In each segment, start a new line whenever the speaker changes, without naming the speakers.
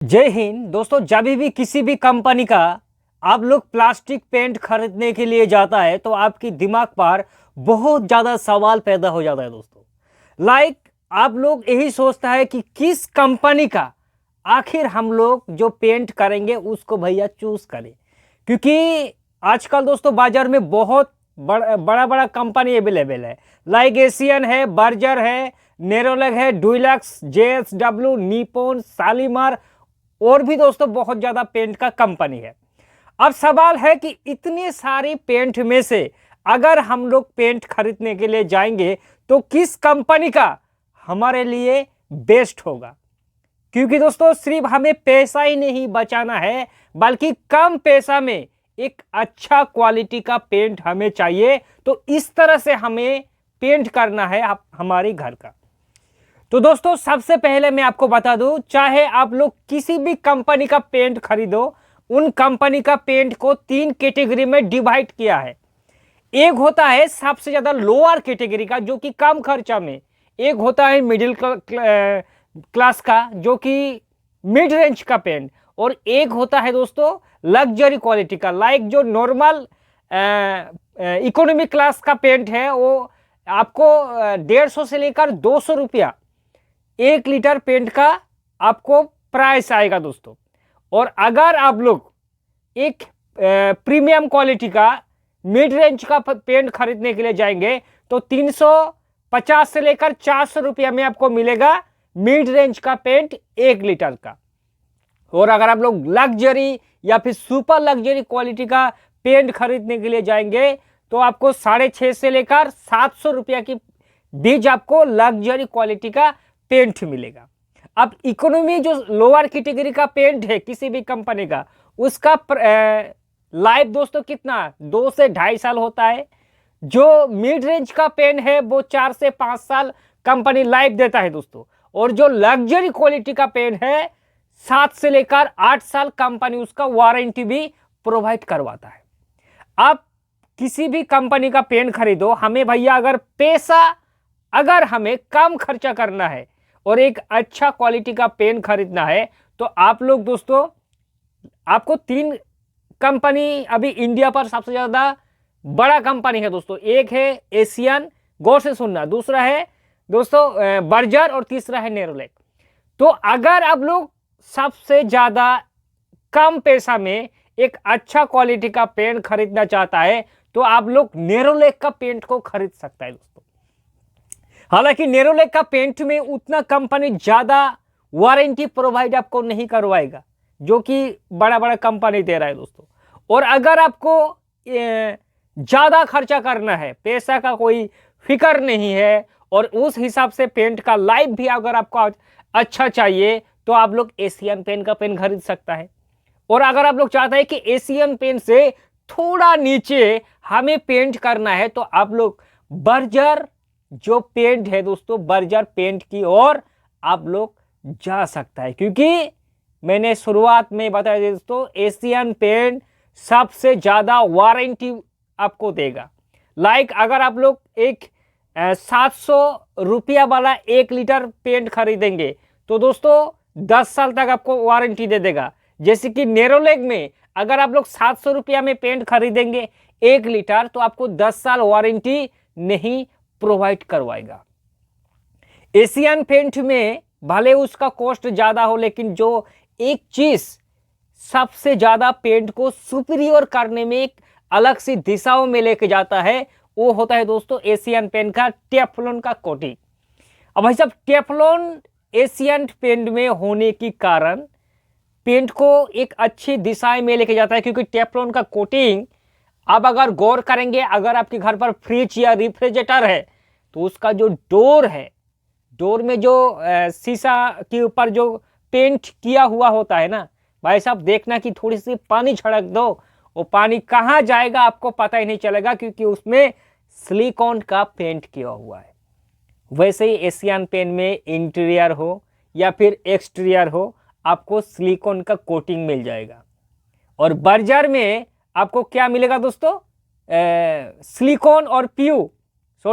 जय हिंद दोस्तों। जब भी किसी भी कंपनी का आप लोग प्लास्टिक पेंट खरीदने के लिए जाता है तो आपकी दिमाग पर बहुत ज़्यादा सवाल पैदा हो जाता है दोस्तों। आप लोग यही सोचता है कि किस कंपनी का आखिर हम लोग जो पेंट करेंगे उसको भैया चूज करें, क्योंकि आजकल दोस्तों बाजार में बहुत बड़ा बड़ा कंपनी अवेलेबल है। एशियन है, बर्जर है, नेरोलैक है, डुइलक्स, JSW, निप्पॉन, शालीमार और भी दोस्तों बहुत ज्यादा पेंट का कंपनी है। अब सवाल है कि इतनी सारी पेंट में से अगर हम लोग पेंट खरीदने के लिए जाएंगे तो किस कंपनी का हमारे लिए बेस्ट होगा, क्योंकि दोस्तों सिर्फ हमें पैसा ही नहीं बचाना है बल्कि कम पैसा में एक अच्छा क्वालिटी का पेंट हमें चाहिए। तो इस तरह से हमें पेंट करना है हमारे घर का। तो दोस्तों सबसे पहले मैं आपको बता दूं, चाहे आप लोग किसी भी कंपनी का पेंट खरीदो, उन कंपनी का पेंट को 3 कैटेगरी में डिवाइड किया है। एक होता है सबसे ज्यादा लोअर कैटेगरी का जो कि कम खर्चा में, एक होता है मिडिल क्लास का जो कि मिड रेंज का पेंट, और एक होता है दोस्तों लग्जरी क्वालिटी का, जो नॉर्मल इकोनॉमी क्लास का पेंट है वो आपको 150 से लेकर 200 रुपया 1 लीटर पेंट का आपको प्राइस आएगा दोस्तों। और अगर आप लोग एक प्रीमियम क्वालिटी का मिड रेंज का पेंट खरीदने के लिए जाएंगे तो 350 से लेकर 400 रुपया में आपको मिलेगा मिड रेंज का पेंट 1 लीटर का। और अगर आप लोग लग्जरी या फिर सुपर लग्जरी क्वालिटी का पेंट खरीदने के लिए जाएंगे तो आपको 650 से लेकर 700 रुपया की बीच आपको लग्जरी क्वालिटी का पेंट मिलेगा। अब इकोनॉमी जो लोअर कैटेगरी का पेंट है किसी भी कंपनी का, उसका लाइफ दोस्तों कितना 2 से 2.5 साल होता है। जो मिड रेंज का पेन है वो 4 से 5 साल कंपनी लाइफ देता है दोस्तों। और जो लग्जरी क्वालिटी का पेन है 7 से लेकर 8 साल कंपनी उसका वारंटी भी प्रोवाइड करवाता है। आप किसी भी कंपनी का पेन खरीदो, हमें भैया अगर हमें कम खर्चा करना है और एक अच्छा क्वालिटी का पेन खरीदना है तो आप लोग दोस्तों आपको 3 कंपनी अभी इंडिया पर सबसे ज्यादा बड़ा कंपनी है दोस्तों। एक है एशियन, गौर से सुनना, दूसरा है दोस्तों बर्जर और तीसरा है नेरोलैक। तो अगर आप लोग सबसे ज्यादा कम पैसा में एक अच्छा क्वालिटी का पेंट खरीदना चाहता है तो आप लोग नेरोलैक का पेंट को खरीद सकता है दोस्तों। हालांकि नेरोलैक का पेंट में उतना कंपनी ज्यादा वारंटी प्रोवाइड आपको नहीं करवाएगा जो कि बड़ा बड़ा कंपनी दे रहा है दोस्तों। और अगर आपको ज्यादा खर्चा करना है, पैसा का कोई फिक्र नहीं है और उस हिसाब से पेंट का लाइफ भी अगर आपको अच्छा चाहिए तो आप लोग एशियन पेंट का पेन खरीद सकता है। और अगर आप लोग चाहते हैं कि एशियन पेंट से थोड़ा नीचे हमें पेंट करना है तो आप लोग बर्जर जो पेंट है दोस्तों, बर्जर पेंट की ओर आप लोग जा सकता है, क्योंकि मैंने शुरुआत में बताया दोस्तों एशियन पेंट सबसे ज्यादा वारंटी आपको देगा। अगर आप लोग एक 700 रुपया वाला 1 लीटर पेंट खरीदेंगे तो दोस्तों 10 साल तक आपको वारंटी दे देगा। जैसे कि नेरोलैक में अगर आप लोग 700 रुपया में पेंट खरीदेंगे 1 लीटर तो आपको 10 साल वारंटी नहीं प्रोवाइड करवाएगा। एशियन पेंट में भले उसका कॉस्ट ज्यादा हो लेकिन जो एक चीज सबसे ज्यादा पेंट को सुपीरियर करने में एक अलग सी दिशाओं में लेके जाता है वो होता है दोस्तों एशियन पेंट का टेफ्लॉन का कोटिंग। अब भाई साहब टेफ्लॉन एशियन पेंट में होने के कारण पेंट को एक अच्छी दिशा में लेके जाता है, क्योंकि टेफ्लॉन का कोटिंग आप अगर गौर करेंगे, अगर आपके घर पर फ्रिज या रेफ्रिजरेटर है तो उसका जो डोर है, डोर में जो शीशा के ऊपर जो पेंट किया हुआ होता है ना भाई साहब, देखना कि थोड़ी सी पानी छिड़क दो, वो पानी कहाँ जाएगा आपको पता ही नहीं चलेगा, क्योंकि उसमें सिलिकॉन का पेंट किया हुआ है। वैसे ही एशियन पेंट में इंटीरियर हो या फिर एक्सटीरियर हो आपको सिलिकॉन का कोटिंग मिल जाएगा। और बर्जर में आपको क्या मिलेगा दोस्तों, सिलिकॉन और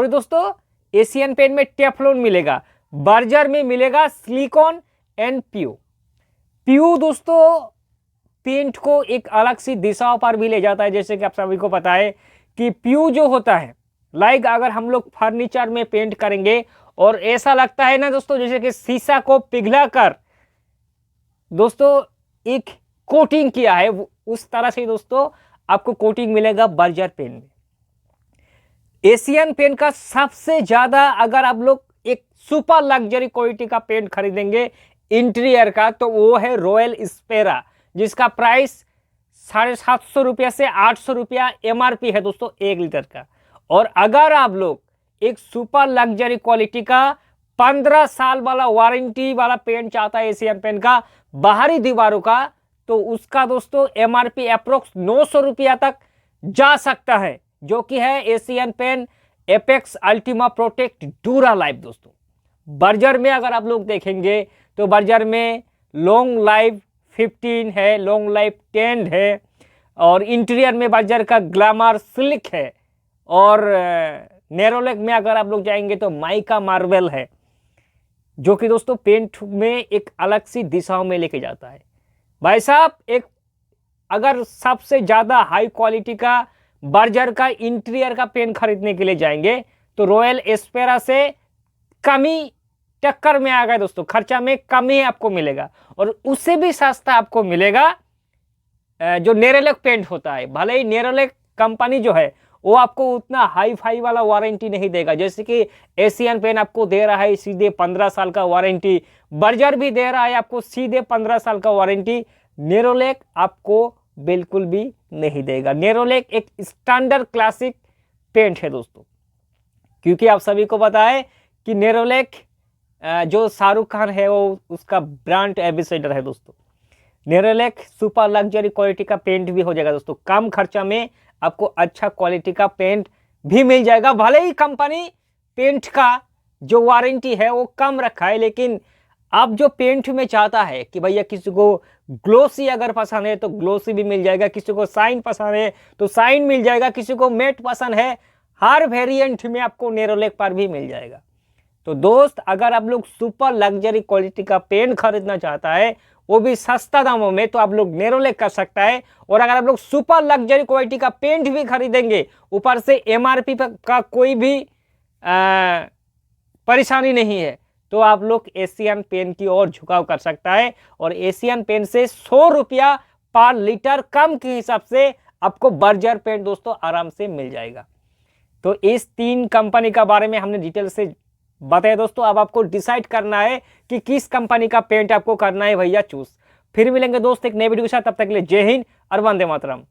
दोस्तों एशियन पेंट में टेफ्लॉन मिलेगा, बर्जर में मिलेगा सिलिकॉन एंड पीयू दोस्तों पेंट को एक अलग सी दिशाओं पर भी ले जाता है। जैसे कि आप सभी को पता है कि पीयू जो होता है, लाइक अगर हम लोग फर्नीचर में पेंट करेंगे और ऐसा लगता है ना दोस्तों जैसे कि शीशा को पिघला कर दोस्तों एक कोटिंग किया है, उस तरह से दोस्तों आपको कोटिंग मिलेगा बर्जर पेन में। एशियन पेन का सबसे ज्यादा अगर आप लोग एक सुपर लग्जरी क्वालिटी का पेंट खरीदेंगे इंटीरियर का, तो वो है रॉयल स्पेरा, जिसका प्राइस 750 रुपया से 800 रुपया एमआरपी है दोस्तों 1 लीटर का। और अगर आप लोग एक सुपर लग्जरी क्वालिटी का 15 साल वाला वारंटी वाला पेंट चाहता है एशियन पेन का बाहरी दीवारों का, तो उसका दोस्तों एमआरपी अप्रोक्स 900 रुपया तक जा सकता है, जो कि है Asian Paints Apex Ultima Protect Duralife दोस्तों। बर्जर में अगर आप लोग देखेंगे तो बर्जर में लॉन्ग लाइफ 15 है, लॉन्ग लाइफ 10 है, और इंटीरियर में बर्जर का ग्लैमर सिल्क है, और नेरोलैक में अगर आप लोग जाएंगे तो माइका मार्बल है, जो कि दोस्तों पेंट में एक अलग सी दिशाओं में लेके जाता है। भाई साहब एक अगर सबसे ज्यादा हाई क्वालिटी का बर्जर का इंटीरियर का पेन खरीदने के लिए जाएंगे तो रॉयल एस्पेरा से कमी टक्कर में आ गए दोस्तों, खर्चा में कमी आपको मिलेगा, और उससे भी सस्ता आपको मिलेगा जो नेरोलैक पेंट होता है। भले ही नेरोलैक कंपनी जो है वो आपको उतना हाई फाई वाला वारंटी नहीं देगा, जैसे कि एशियन पेन आपको दे रहा है सीधे 15 साल का वारंटी, बर्जर भी दे रहा है आपको सीधे 15 साल का वारंटी, नेरोलैक आपको बिल्कुल भी नहीं देगा। नेरोलैक एक स्टैंडर्ड क्लासिक पेंट है दोस्तों, क्योंकि आप सभी को पता है कि नेरोलैक जो शाहरुख खान है वो उसका ब्रांड एम्बेसडर है दोस्तों। नेरोलैक सुपर लग्जरी क्वालिटी का पेंट भी हो जाएगा दोस्तों, कम खर्चा में आपको अच्छा क्वालिटी का पेंट भी मिल जाएगा। भले ही कंपनी पेंट का जो वारंटी है वो कम रखा है, लेकिन आप जो पेंट में चाहता है कि भैया किसी को ग्लोसी अगर पसंद है तो ग्लोसी भी मिल जाएगा, किसी को साइन पसंद है तो साइन मिल जाएगा, किसी को मैट पसंद है, हर वेरिएंट में आपको नेरोलैक पर भी मिल जाएगा। तो दोस्त अगर आप लोग सुपर लग्जरी क्वालिटी का पेन खरीदना चाहता है वो भी सस्ता दामों में, तो आप लोग नेरोलैक कर सकता है। और अगर आप लोग सुपर लग्जरी क्वालिटी का पेंट भी खरीदेंगे, ऊपर से एमआरपी का कोई भी परेशानी नहीं है, तो आप लोग एशियन पेन की ओर झुकाव कर सकता है, और एशियन पेन से 100 रुपया पर लीटर कम के हिसाब से आपको बर्जर पेन दोस्तों आराम से मिल जाएगा। तो इस 3 कंपनी का बारे में हमने डिटेल से बताया दोस्तों। अब आपको डिसाइड करना है कि किस कंपनी का पेंट आपको करना है भैया चूज। फिर मिलेंगे दोस्त एक नए वीडियो के साथ, तब तक के लिए जय हिंद और वंदे मातरम।